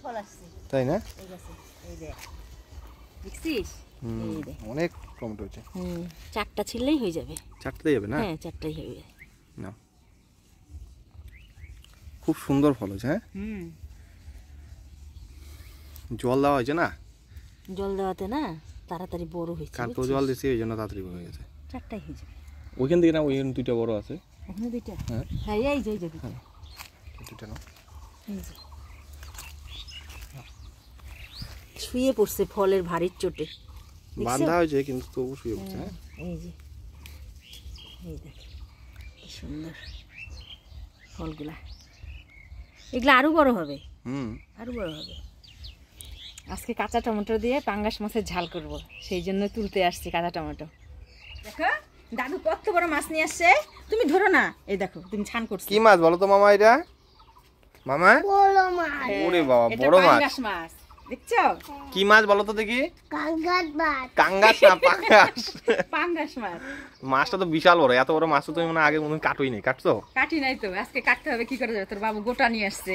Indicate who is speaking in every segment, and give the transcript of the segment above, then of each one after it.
Speaker 1: ফল আসছে
Speaker 2: তাই না?
Speaker 1: এই গাছে এই দেখ দেখছিস এই দেখ
Speaker 2: অনেক টমেটো হচ্ছে।
Speaker 1: চারটা ছিললেই হয়ে যাবে।
Speaker 2: চারটাই যাবে না?
Speaker 1: হ্যাঁ চারটাই হবে
Speaker 2: না খুব সুন্দর ফল হচ্ছে। হ্যাঁ জল দেওয়া হয়েছে না?
Speaker 1: জল দেওয়াতে না তাড়াতাড়ি বড় হয়েছে।
Speaker 2: কালকে জল দিয়েছি ওই জন্য তাড়াতাড়ি বড় হয়ে গেছে।
Speaker 1: চারটাই হয়ে যাবে
Speaker 2: ওইখান থেকে না ওইখানে দুইটা বড় আছে।
Speaker 1: ওখানে দুইটা?
Speaker 2: হ্যাঁ
Speaker 1: হ্যাঁ এই যে দুইটা
Speaker 2: দুইটা না
Speaker 1: শুয়ে পড়ছে ফলের ভারীর চোটে।
Speaker 2: বাঁধা হয়েছে কিন্তু তবু শুয়ে পড়ছে। হ্যাঁ
Speaker 1: এই যে এই দেখ কি সুন্দর ফলগুলা। এগুলা আরো বড় হবে। আরো বড় হবে। আজকে কাঁচা টমেটো দিয়ে পাঙ্গাস মাছের ঝাল করব, সেই জন্য তুলতে আসছি কাঁচা টমেটো। দেখো দাদু কত বড় মাছ নিয়ে আসছে, তুমি ধরো না। এই দেখো তুমি ছান করছো।
Speaker 2: কি মাছ বলো তো মামা? এটা মামা
Speaker 3: বড় মাছ।
Speaker 2: ওরে বাবা বড় মাছ।
Speaker 1: পাঙ্গাস মাছ দেখছো?
Speaker 2: কি মাছ বলো তো দেখি?
Speaker 3: কাঙ্গাস মাছ।
Speaker 2: কাঙ্গাস না পাঙ্গাস।
Speaker 1: পাঙ্গাস মাছ।
Speaker 2: মাছটা তো বিশাল বড়। এত বড় মাছ তো তুমি মনে আগে মনে কাটোই নাই। কাটছো?
Speaker 1: কাটি নাই তো, আজকে কাটতে হবে। কি করে যাবে, তোর বাবু গোটা নিয়ে আসছে।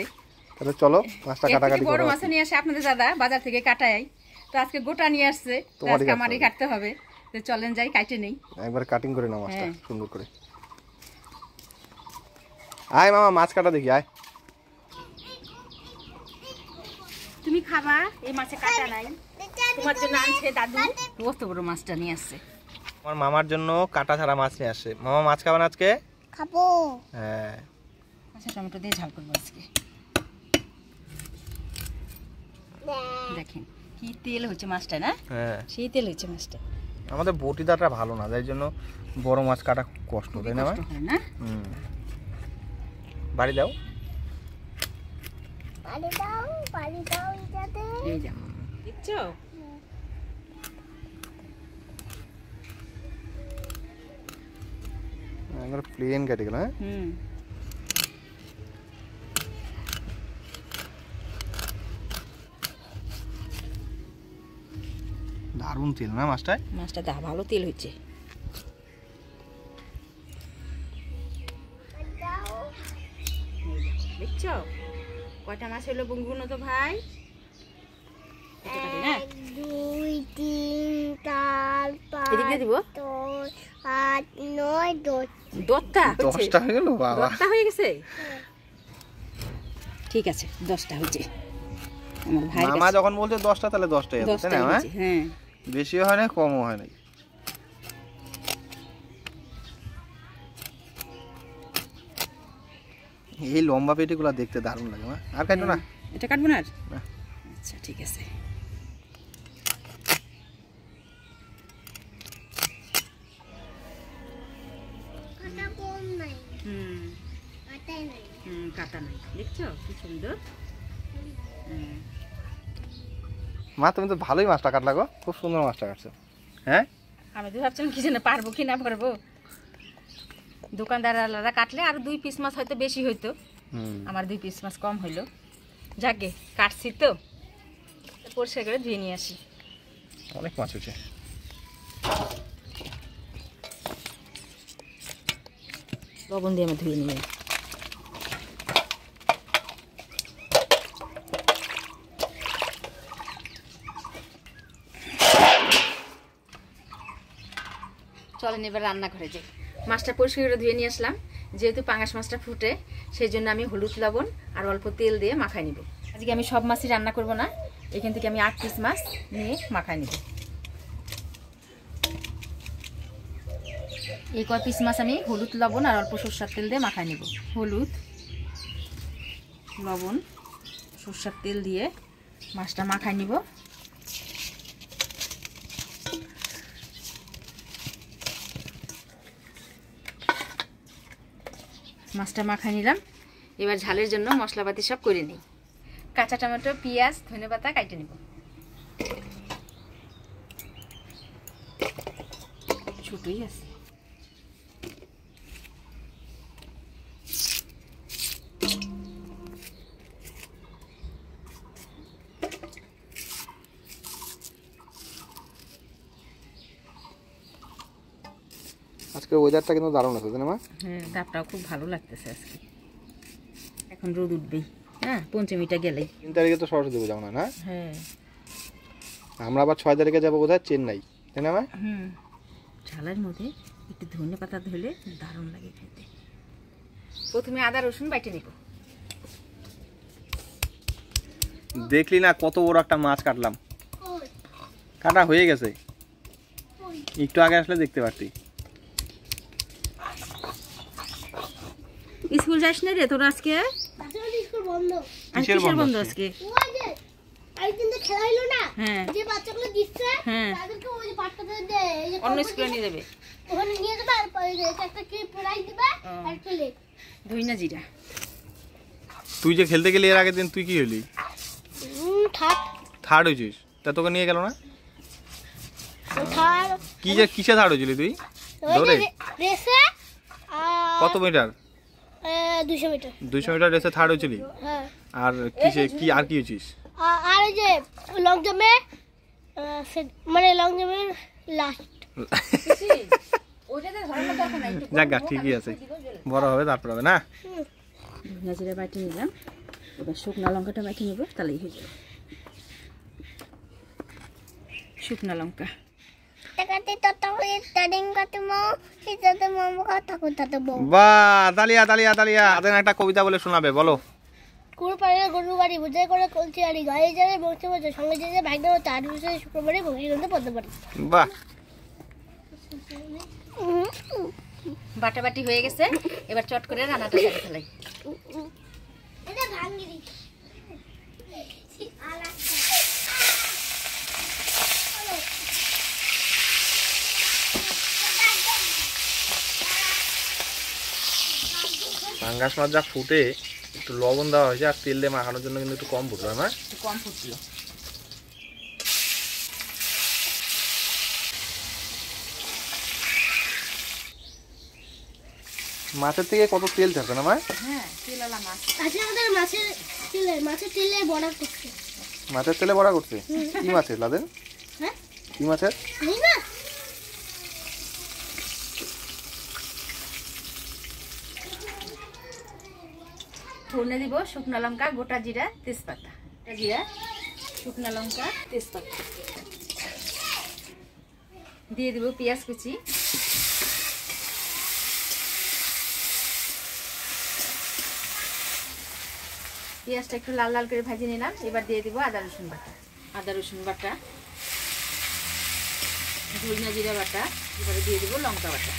Speaker 2: তাহলে চলো মাছটা কাটাকাটি
Speaker 1: বড়
Speaker 2: করো।
Speaker 1: মাছ নিয়ে আসে আপনাদের দাদা বাজার থেকে কাটাই, তো আজকে গোটা নিয়ে আসছে, আজকে আমারই কাটতে হবে। তো চলেন যাই কাটে নেই,
Speaker 2: একবার কাটিং করে নাও মাছটা সুন্দর করে। আয় মামা মাছ কাটা দেখি আয়।
Speaker 1: তুমি খাবা? এই মাছে কাটা নাই, তোমার জন্য আনছে দাদু। কত বড় মাছটা নিয়ে আসছে।
Speaker 2: আমার মামার জন্য কাটা ছাড়া মাছ নিয়ে আসছে। মামা মাছ খাবেন আজকে?
Speaker 3: খাবো।
Speaker 2: হ্যাঁ
Speaker 1: আচ্ছা টমেটো দিয়ে ঝাল করবো আজকে। দেখেন কি তেল হচ্ছে মাছটা না?
Speaker 2: হ্যাঁ
Speaker 1: সেই তেল হচ্ছে মাছটা।
Speaker 2: আমাদের বটিদাটা ভালো না, যাই জন্য বড় মাছ কাটা কষ্ট, তাই না?
Speaker 1: না
Speaker 2: বাড়ি দাও
Speaker 3: পানি দাও এটাতে।
Speaker 1: এই যাও দেখছো?
Speaker 2: আমরা প্লেন কেটে গেল। হ্যাঁ দারুণ তেল না মাছটায়?
Speaker 1: মাছটা দা ভালো তেল হচ্ছে। দেখছো কয়টা মাছ হলো বুনগুনো তো ভাই?
Speaker 3: 1 2 3 4 5
Speaker 1: এদিকে দিব
Speaker 3: 6 8 9 10।
Speaker 2: 10টা হয়ে গেল বাবা।
Speaker 1: 10টা হয়ে গেছে? ঠিক আছে 10টা হয়েছে। আমার ভাই
Speaker 2: মামা যখন বলছে 10টা তাহলে 10টাই আছে, তাই না?
Speaker 1: হ্যাঁ
Speaker 2: বেশিও হয় না কমও হয় না। এই লম্বা পেটিগুলো দেখতে দারুণ লাগে। মা আর কাটবো না?
Speaker 1: এটা কাটবো না আর?
Speaker 2: না।
Speaker 1: আচ্ছা ঠিক আছে।
Speaker 3: কাটা কম নাই। কাটাই নাই।
Speaker 1: কাটা নাই, দেখছো কি সুন্দর।
Speaker 2: মা তুমি তো ভালোই মাছটা কাটলা গো, খুব সুন্দর মাছটা কাটছো। হ্যাঁ
Speaker 1: আমি তো ভাবছিলাম কি জানি পারবো কি না পারবো। দোকানদাররা কাটলে আর 2 পিস মাছ হয়তো বেশি হইতো, আমার 2 পিস মাছ কম হইলো। যাকে কাটছি তো পরিষ্কার করে ধুয়ে নিয়ে আসি।
Speaker 2: অনেক মাছ হয়েছে।
Speaker 1: লবণ দিয়ে আমি ধুয়ে নিয়ে চলেন এবার রান্না করে যাই। মাছটা পরিষ্কার করে ধুয়ে নিয়ে আসলাম। যেহেতু পাঙ্গাস মাছটা ফুটে সেই জন্য আমি হলুদ লবণ আর অল্প তেল দিয়ে মাখাই নিব। আজকে আমি সব মাছই রান্না করব না, এখান থেকে আমি 8 পিস মাছ নিয়ে মাখাই নিব। এই কয় পিস মাছ আমি হলুদ লবণ আর অল্প সরষের তেল দিয়ে মাখাই নিব। হলুদ লবণ সরষের তেল দিয়ে মাছটা মাখাই নিব। মাছটা মাখাই নিলাম। এবার ঝালের জন্য মশলাপাতি সব করে নিই। কাঁচা টমেটো, পেঁয়াজ, ধনেপাতা কাটে নিব। ছোটই আছে।
Speaker 2: আজকে ওয়েদারটা কিন্তু দারুণ আছে, তাই না মা?
Speaker 1: হ্যাঁ তাপটাও খুব ভালো লাগতেছে আজকে। এখন রোদ উঠবেই। হ্যাঁ, পঞ্চমীটা গেলেই।
Speaker 2: 3 তারিখে তো সরস্বতী পূজা মনে হয় না?
Speaker 1: হ্যাঁ।
Speaker 2: আমরা আবার 6 তারিখে যাবো কোথায়, চেন্নাই, তাই না ভাই?
Speaker 1: ঝালের মধ্যে একটু ধনে পাতা ধরলে দারুণ লাগে খেতে। প্রথমে আদা রসুন বাইটে নিব।
Speaker 2: দেখলি না কত বড় একটা মাছ কাটলাম, কাটা হয়ে গেছে, একটু আগে আসলে দেখতে পারতি।
Speaker 1: স্কুল যাস না রে তোর আজকে?
Speaker 3: স্কুল বন্ধ।
Speaker 2: কিসের বন্ধ
Speaker 1: আজকে?
Speaker 3: ওই যে একদিন তো খেলা হলো না,
Speaker 1: হ্যাঁ
Speaker 3: যে বাচ্চাগুলো দিচ্ছে
Speaker 1: হ্যাঁ,
Speaker 3: তাদেরকে ওই যে পাঠটা দে, এই যে
Speaker 1: অন্য স্কুলে নিয়ে যাবে,
Speaker 3: ওখানে নিয়ে যাবে আর পরে একটা কি প্রাইজ দিবে আর খেলে
Speaker 1: ধইনা জিরা।
Speaker 2: তুই যে খেলতে গেলি এর আগের দিন, তুই কি হলি? থার্ড হয়েছিস, তা তোকে নিয়ে গেল না? কি যে কিসে থার্ড হয়েছিলি তুই? দৌড়ে?
Speaker 3: রেসে
Speaker 2: কত মিটার?
Speaker 3: 200 মিটার।
Speaker 2: 200 মিটার রেসে থার্ড হয়েছিলি?
Speaker 3: হ্যাঁ।
Speaker 2: আর কিসে কি আর কি হয়েছিস?
Speaker 3: আর ওই যে লং জাম্পে মানে লং জাম্পের লাস্ট।
Speaker 2: যাক গা, ঠিকই আছে, বড় হবে তারপর হবে না।
Speaker 1: ধনিয়া জিরা বাটি নিলাম, এবার শুকনো লঙ্কাটা বাটি নেব, তাহলেই হয়ে যাবে। শুকনো লঙ্কা
Speaker 2: বাহ, তালিয়া তালিয়া তালিয়া। আদেন একটা কবিতা বলে শোনাবে, বলো।
Speaker 3: কুরবানির গরু গাড়ি বুঝাই করে কলছি গাড়ি গাড়ি যাবে বসতে বসে সঙ্গে যেতে ভাগ্য হতো 8 বছর শুক্রবারে ভোগী গন্ধে পড়তে পারে।
Speaker 2: বাহ,
Speaker 1: বাটাবাটি হয়ে গেছে, এবার চট করে রান্নাটা করে ফেলাই।
Speaker 3: এটা ভাঙি দি
Speaker 2: পাঙ্গাস মাছ যা ফুটে, একটু লবণ দেওয়া হয়েছে আর তেল দিয়ে মাখানোর জন্য কিন্তু একটু কম ফুটলো না?
Speaker 1: একটু কম ফুটলো।
Speaker 2: মাছের থেকে কত তেল থাকে না?
Speaker 1: হ্যাঁ, তেলালা মাছ।
Speaker 3: আজকে আমাদের মাছের তেলে বড়া করছে।
Speaker 2: মাছের তেলে বড়া করছে? কি মাছের লাদেন?
Speaker 3: হ্যাঁ,
Speaker 2: কি মাছের?
Speaker 3: জানি না।
Speaker 1: ফোড়নে দিব শুকনো লঙ্কা, গোটা জিরা, তেজপাতা। জিরা, শুকনো লঙ্কা, তেজপাতা দিয়ে দিব, পেঁয়াজ কুচি, পেঁয়াজটা একটু লাল লাল করে ভাজি নিলাম। এবার দিয়ে দিব আদা রসুন বাটা, ধনিয়া জিরা বাটা, এবারে দিয়ে দিব লঙ্কা বাটা,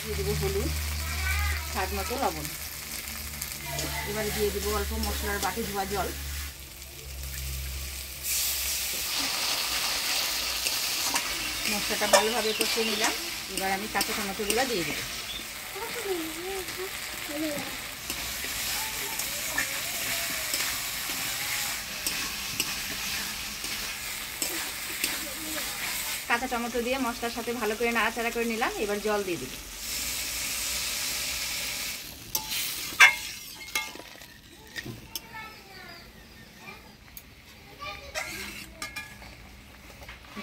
Speaker 1: দিয়ে দিব হলুদ, স্বাদ মতো লবণ। এবারে দিয়ে দিব অল্প মশলার বাটি ধোয়া জল। মশলাটা ভালোভাবে কষিয়ে নিলাম। এবার আমি কাঁচা টমেটোগুলো দিয়ে দেব। কাঁচা টমেটো দিয়ে মশলার সাথে ভালো করে নাড়াচাড়া করে নিলাম। এবার জল দিয়ে দিব।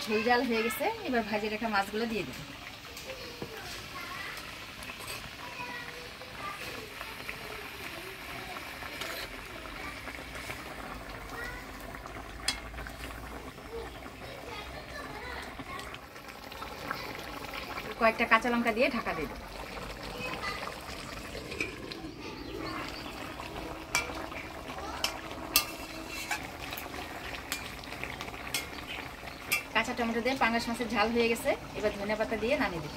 Speaker 1: ঝোল জাল হয়ে গেছে, এবার ভাজি রাখা মাছগুলো দিয়ে দিব। কয়েকটা কাঁচা লঙ্কা দিয়ে ঢাকা দিয়ে দেব। কাঁচা টমেটো দিয়ে পাঙ্গাস মাছের ঝাল হয়ে গেছে, এবার ধনিয়া পাতা দিয়ে নামিয়ে দেব।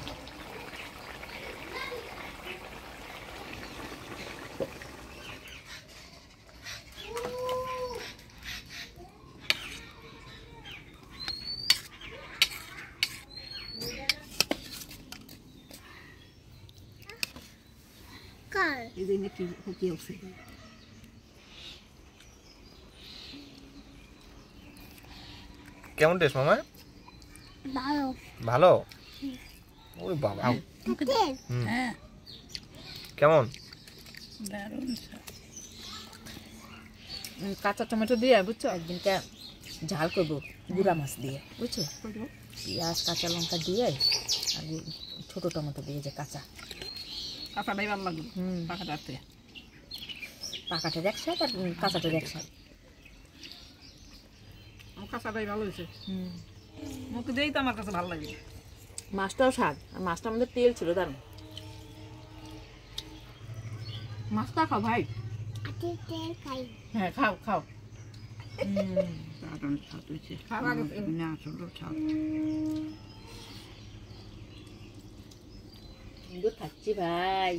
Speaker 2: কেমন টেস্ট মামা?
Speaker 3: ভালো।
Speaker 2: ভালো? ওরে বাবা,
Speaker 1: হ্যাঁ,
Speaker 2: কেমন?
Speaker 1: কাঁচা টমেটো দিয়ে বুঝছো, একদিনটা ঝাল করবো গুঁড়া মাছ দিয়ে, বুঝছো, পেঁয়াজ কাঁচা লঙ্কা দিয়ে আর ছোট টমেটো দিয়ে, যে কাঁচা
Speaker 4: কাঁচাটাই ভালো লাগবে, পাকাটাতে
Speaker 1: পাকাটার একসাথ আর কাঁচাটার একসাথ।
Speaker 4: আমার কাঁচাটাই ভালো হয়েছে, মুখে দিয়েই তো আমার কাছে ভালো লাগে।
Speaker 1: মাছটাও স্বাদ, আর মাছটা আমাদের তেল ছিল দারুণ। মাছটা খাও ভাই।
Speaker 3: আজকে তেল খাই।
Speaker 1: হ্যাঁ খাও খাও।
Speaker 4: খাওয়া আগে
Speaker 1: সুন্দর খাচ্ছি ভাই।